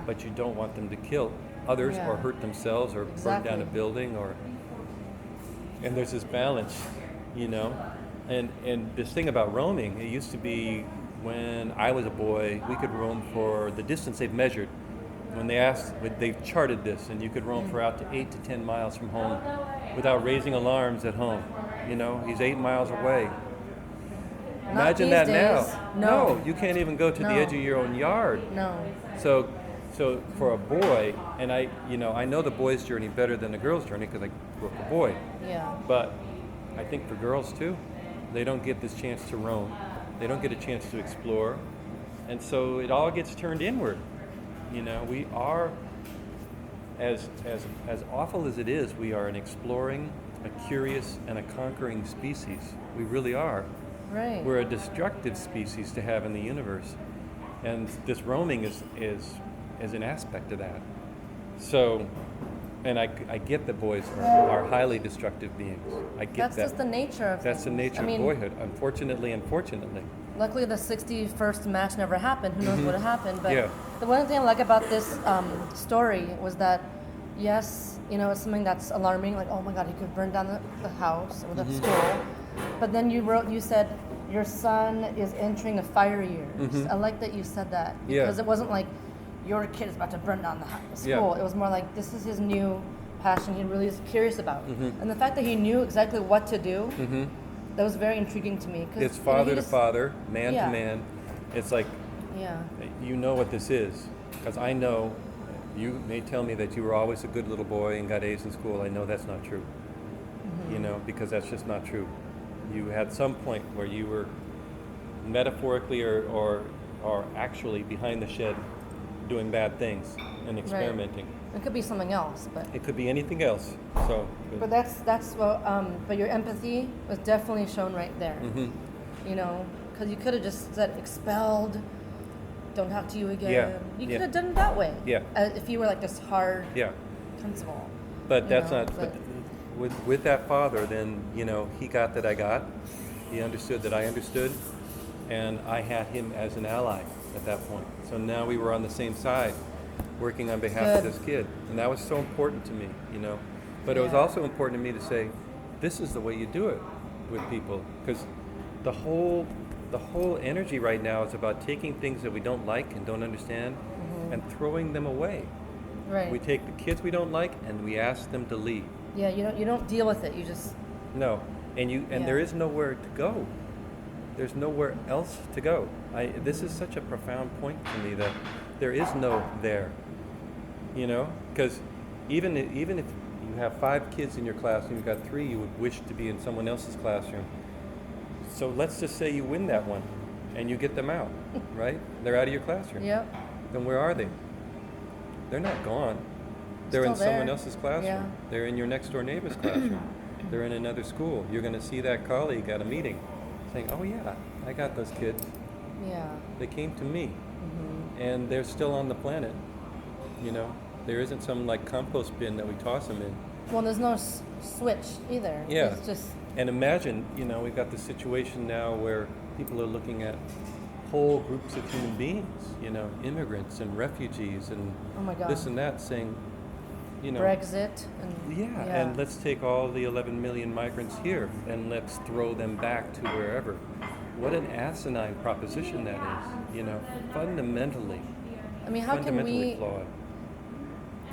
but you don't want them to kill others or hurt themselves or burn down a building and there's this balance, and this thing about roaming. It used to be when I was a boy, we could roam for the distance they've measured. When they've charted this, and you could roam for out to 8 to 10 miles from home without raising alarms at home. He's 8 miles away. Imagine that days. now. No, you can't even go to the edge of your own yard. No. So for a boy, and I know the boy's journey better than the girl's journey because I grew up a boy. Yeah. But I think for girls too, they don't get this chance to roam. They don't get a chance to explore, and so it all gets turned inward. We are, as awful as it is, we are an exploring, a curious, and a conquering species. We really are. Right. We're a destructive species to have in the universe, and this roaming is an aspect of that. So, and I get that boys are highly destructive beings. I get That's that. just the nature of That's the things. nature of boyhood. Unfortunately. Luckily, the 61st match never happened. Who knows what happened? But the one thing I like about this story was that, yes, it's something that's alarming. Like, oh my God, he could burn down the house or the school. But then you said your son is entering the fire years. I like that you said that because it wasn't like your kid is about to burn down the school. It was more like this is his new passion. He really is curious about, and the fact that he knew exactly what to do. That was very intriguing to me. It's father to father, man to man. It's like, you know what this is. Because I know, you may tell me that you were always a good little boy and got A's in school. I know that's not true. Because that's just not true. You had some point where you were metaphorically or actually behind the shed doing bad things and experimenting. Right. It could be something else, but it could be anything else. So, but that's what. But your empathy was definitely shown right there. Because you could have just said expelled, don't talk to you again. You could have done it that way. If you were like this hard principal. But that's not. But with that father, then he got that I got. He understood that I understood, and I had him as an ally at that point. So now we were on the same side, working on behalf of this kid, and that was so important to me, But it was also important to me to say, this is the way you do it with people, because the whole energy right now is about taking things that we don't like and don't understand, and throwing them away. Right. We take the kids we don't like and we ask them to leave. Yeah, you don't deal with it. You just and there is nowhere to go. There's nowhere else to go. This is such a profound point to me that there is no there. Because even if you have 5 kids in your class and you've got 3 you would wish to be in someone else's classroom. So let's just say you win that one and you get them out, right? They're out of your classroom. Yep. Then where are they? They're not gone. They're Still in there. someone else's classroom. Yeah. They're in your next door neighbor's classroom. They're in another school. You're going to see that colleague at a meeting saying, oh yeah, I got those kids. Yeah. They came to me. And they're still on the planet. There isn't some like compost bin that we toss them in. Well, there's no switch either. Yeah. It's just. And imagine, we've got this situation now where people are looking at whole groups of human beings, immigrants and refugees and Oh my God. this and that, saying, Brexit and and let's take all the 11 million migrants here and let's throw them back to wherever. What an asinine proposition that is, fundamentally. I mean, how can fundamentally we, flawed.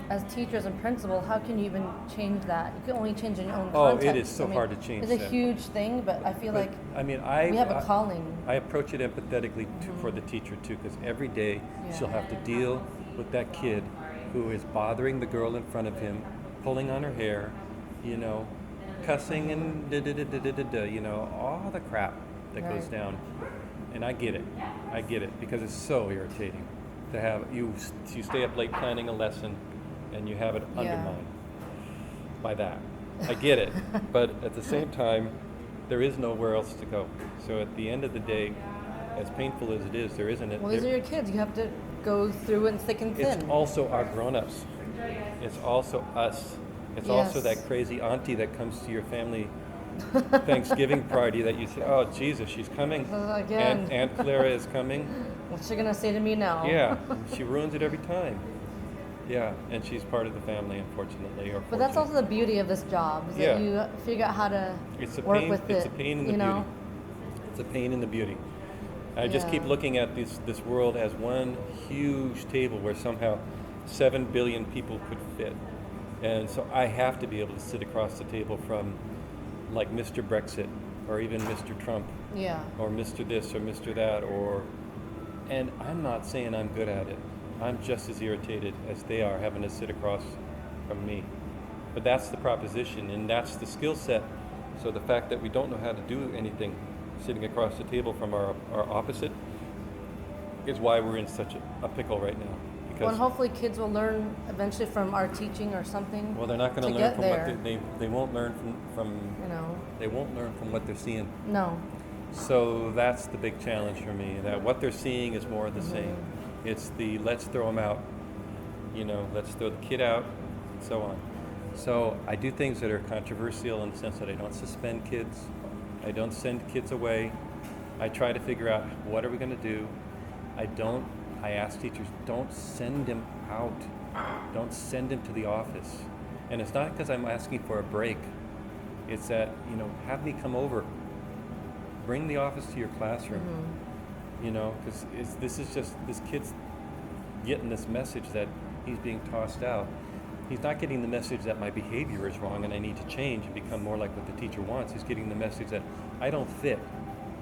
as teachers and principals, how can you even change that? You can only change in your own Oh, context. it is so hard to change It's a that. huge thing, but I feel like we have a calling. I approach it empathetically for the teacher too, because every day she'll have to deal with that kid who is bothering the girl in front of him, pulling on her hair, cussing and all the crap that goes down. And I get it, because it's so irritating to have you stay up late planning a lesson and you have it undermined by that. I get it, but at the same time, there is nowhere else to go. So at the end of the day, as painful as it is, there isn't it. Well, these are your kids. You have to go through it thick and thin. It's also our grown-ups. It's also us. It's also that crazy auntie that comes to your family Thanksgiving party that you say, oh, Jesus, she's coming. Again. Aunt Clara is coming. What's she going to say to me now? Yeah, she ruins it every time. Yeah, and she's part of the family, unfortunately. Or But that's also the beauty of this job, is that you figure out how to work with it. It's a pain in the beauty. It's a pain in the beauty. I just keep looking at this world as one huge table where somehow 7 billion people could fit. And so I have to be able to sit across the table from like Mr. Brexit or even Mr. Trump or Mr. this or Mr. that and I'm not saying I'm good at it. I'm just as irritated as they are having to sit across from me. But that's the proposition and that's the skill set. So the fact that we don't know how to do anything sitting across the table from our opposite is why we're in such a pickle right now. Well, and hopefully kids will learn eventually from our teaching or something. Well, they're not going to learn from what they won't learn from they won't learn from what they're seeing. No. So that's the big challenge for me, that what they're seeing is more of the same. It's the let's throw them out, let's throw the kid out, and so on. So I do things that are controversial in the sense that I don't suspend kids. I don't send kids away. I try to figure out what are we going to do. I ask teachers, don't send him out. Don't send him to the office. And it's not because I'm asking for a break. It's that, have me come over. Bring the office to your classroom. Because this kid's getting this message that he's being tossed out. He's not getting the message that my behavior is wrong and I need to change and become more like what the teacher wants. He's getting the message that I don't fit.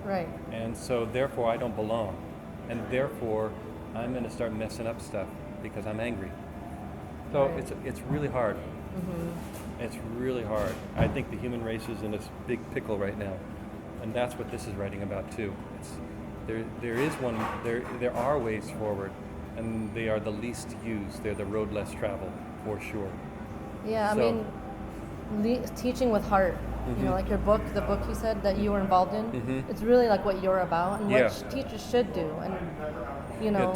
Right. And so therefore I don't belong. And therefore I'm going to start messing up stuff because I'm angry. So it's really hard. It's really hard. I think the human race is in this big pickle right now. And that's what this is writing about too. There are ways forward, and they are the least used. They're the road less traveled, for sure. Yeah, teaching with heart. Like the book you said that you were involved in. It's really like what you're about and what teachers should do. And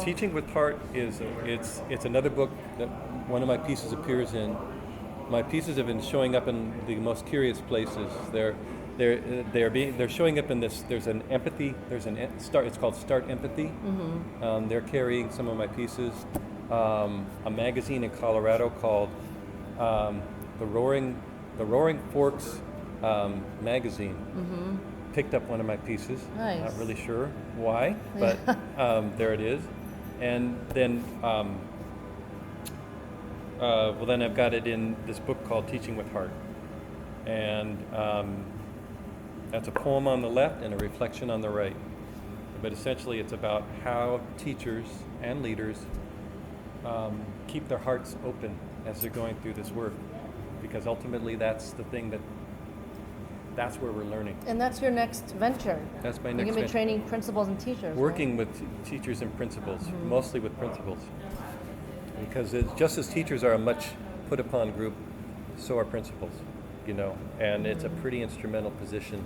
Teaching with Heart it's another book that one of my pieces appears in. My pieces have been showing up in the most curious places. They're showing up in this. There's an empathy. It's called Start Empathy. They're carrying some of my pieces. A magazine in Colorado called the Roaring Forks magazine picked up one of my pieces. Nice. Not really sure why, but there it is. And then, then I've got it in this book called Teaching with Heart, and that's a poem on the left and a reflection on the right. But essentially, it's about how teachers and leaders keep their hearts open as they're going through this work, because ultimately that's the thing that's where we're learning. And that's your next venture. That's my next venture. You're going to be training principals and teachers. Working with teachers and principals, mostly with principals. Because just as teachers are a much put upon group, so are principals, and it's a pretty instrumental position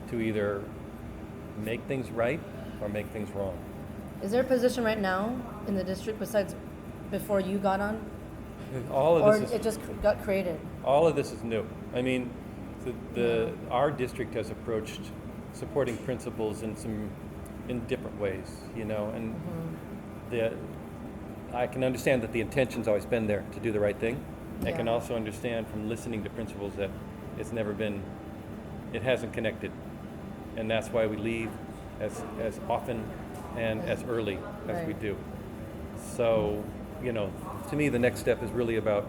to either make things right or make things wrong. Is there a position right now in the district besides before you got on? It just got created? All of this is new. I mean, our district has approached supporting principals in some in different ways, and the I can understand that the intention's always been there to do the right thing. I can also understand from listening to principals that it hasn't connected, and that's why we leave as often and as early as we do. So, to me, the next step is really about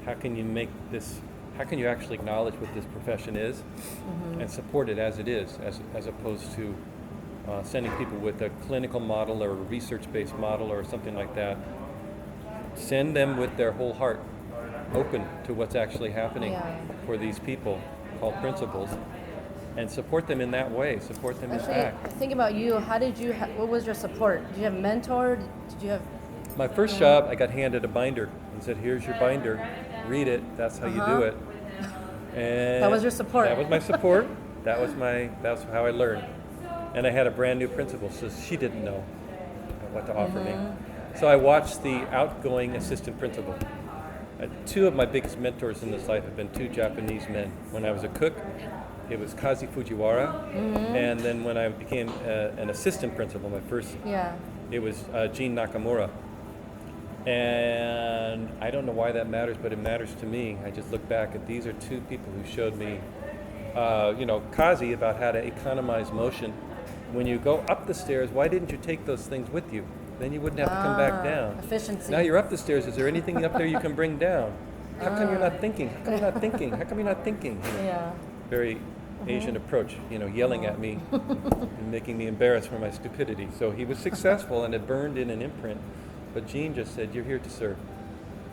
how can you actually acknowledge what this profession is and support it as it is, as opposed to sending people with a clinical model or a research-based model or something like that. Send them with their whole heart open to what's actually happening for these people called principals, and support them in that way, support them in fact. Think about you. How did you, what was your support? Did you have a mentor? Did you have... My first job, I got handed a binder and said, here's your binder, read it, that's how you do it. And that was your support. That was my support. That's how I learned. And I had a brand new principal, so she didn't know what to offer me. So I watched the outgoing assistant principal. Two of my biggest mentors in this life have been two Japanese men. When I was a cook, it was Kazi Fujiwara, and then when I became an assistant principal, my first, it was Gene Nakamura. And I don't know why that matters, but it matters to me. I just look back at these are two people who showed me, Kazi about how to economize motion. When you go up the stairs, why didn't you take those things with you? Then you wouldn't have to come back down. Efficiency. Now you're up the stairs. Is there anything up there you can bring down? How come you're not thinking? How come you're not thinking? How come you're not thinking? Very Asian approach, yelling at me and making me embarrassed for my stupidity. So he was successful and it burned in an imprint. But Gene just said, you're here to serve.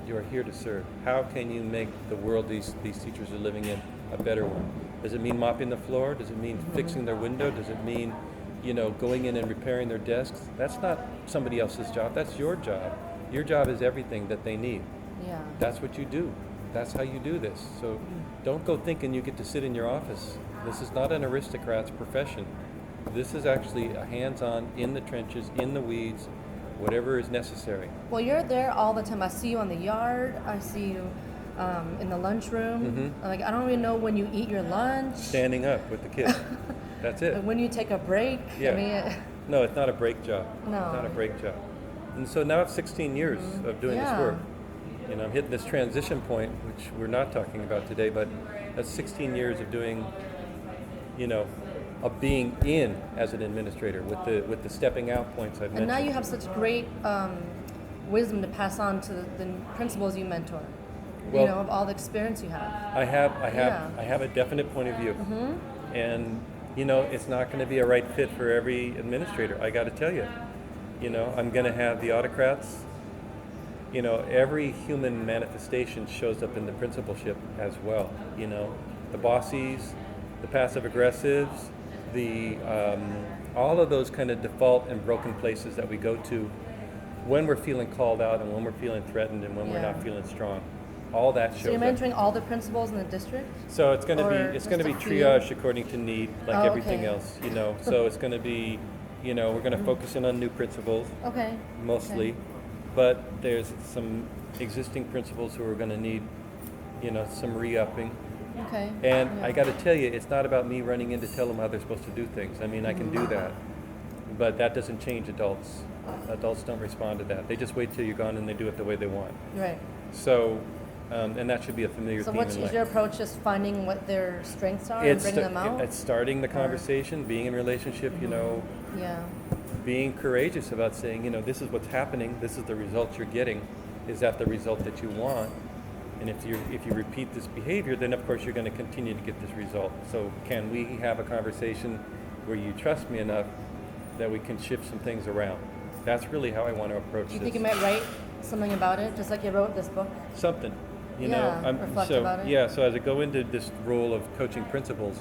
You are here to serve. How can you make the world these teachers are living in a better one? Does it mean mopping the floor? Does it mean fixing their window? Does it mean going in and repairing their desks? That's not somebody else's job. That's your job. Your job is everything that they need. That's what you do. That's how you do this. So don't go thinking you get to sit in your office. This is not an aristocrat's profession. This is actually a hands-on, in the trenches, in the weeds, whatever is necessary. Well, you're there all the time. I see you on the yard. I see you in the lunchroom. Like, I don't even know when you eat your lunch. Standing up with the kids. That's it. When you take a break. No, it's not a break job. No. It's not a break job. And so now it's 16 years of doing this work. I'm hitting this transition point, which we're not talking about today, but that's 16 years of doing, of being in as an administrator with the stepping out points I've mentioned. And now you have such great wisdom to pass on to the principals you mentor. Of all the experience you have. I have a definite point of view, and it's not going to be a right fit for every administrator. I got to tell you, I'm going to have the autocrats. Every human manifestation shows up in the principalship as well. The bossies, the passive aggressives, the all of those kind of default and broken places that we go to when we're feeling called out and when we're feeling threatened and when we're not feeling strong. All that shows up. So you're mentoring all the principals in the district? So it's going to be triage according to need, like everything else. So it's going to be, we're going to focus in on new principals. Mostly. But there's some existing principals who are going to need, some re-upping. And I got to tell you, it's not about me running in to tell them how they're supposed to do things. I mean, I can do that, but that doesn't change adults. Adults don't respond to that. They just wait till you're gone and they do it the way they want. So, and that should be a familiar theme in life. So what's your approach, just finding what their strengths are and bringing them out? It's starting the conversation, being in relationship, being courageous about saying, this is what's happening, this is the result you're getting. Is that the result that you want? And if you repeat this behavior, then of course you're going to continue to get this result. So can we have a conversation where you trust me enough that we can shift some things around? That's really how I want to approach this. Do you think you might write something about it, just like you wrote this book? Something. Reflect about it. So as I go into this role of coaching principals,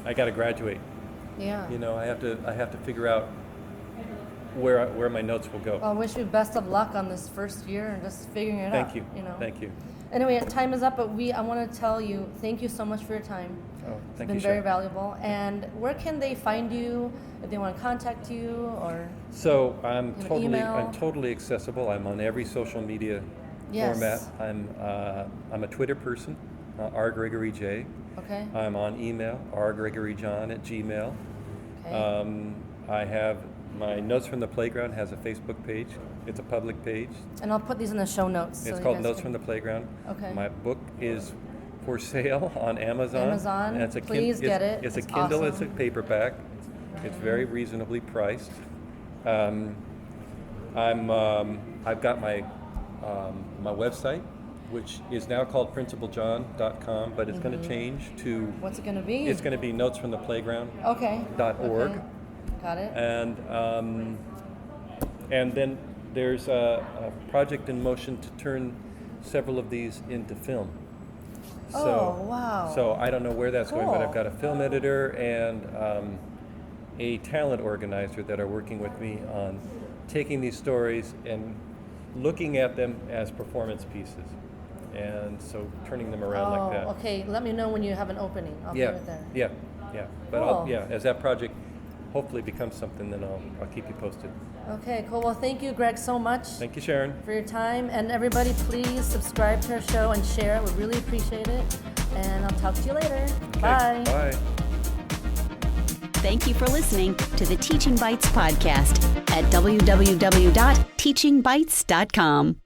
I got to graduate. I have to figure out where my notes will go. Well, I wish you best of luck on this first year and just figuring it out. Thank you. Thank you. Anyway, time is up, but I want to tell you, thank you so much for your time. Oh, thank you. you. It's been very valuable. And where can they find you if they want to contact you or? So I'm totally accessible. I'm on every social media format. I'm a Twitter person, rGregoryJ. I'm on email, rGregoryJohn@gmail. I have my Notes from the Playground has a Facebook page. It's a public page. And I'll put these in the show notes. It's called Notes from the Playground. Okay. My book is for sale on Amazon. Amazon, And please get it. It's a It's Kindle. awesome. It's a paperback. It's very reasonably priced. I've got my website, which is now called principaljohn.com, but it's going to change to. What's it going to be? It's going to be notesfromtheplayground.org. Okay. Got it. And then there's a project in motion to turn several of these into film. Oh, wow. So I don't know where that's going, but Cool. I've got a film editor and a talent organizer that are working with me on taking these stories and looking at them as performance pieces. And so turning them around like that. Okay. Let me know when you have an opening. I'll be right there. Yeah. But Cool. as that project hopefully becomes something, then I'll keep you posted. Okay, cool. Well, thank you, Greg, so much Thank you, Sharon. for your time. And everybody, please subscribe to our show and share it. We really appreciate it. And I'll talk to you later. Okay, Bye. Bye. Thank you for listening to the Teaching Bites podcast at www.teachingbites.com.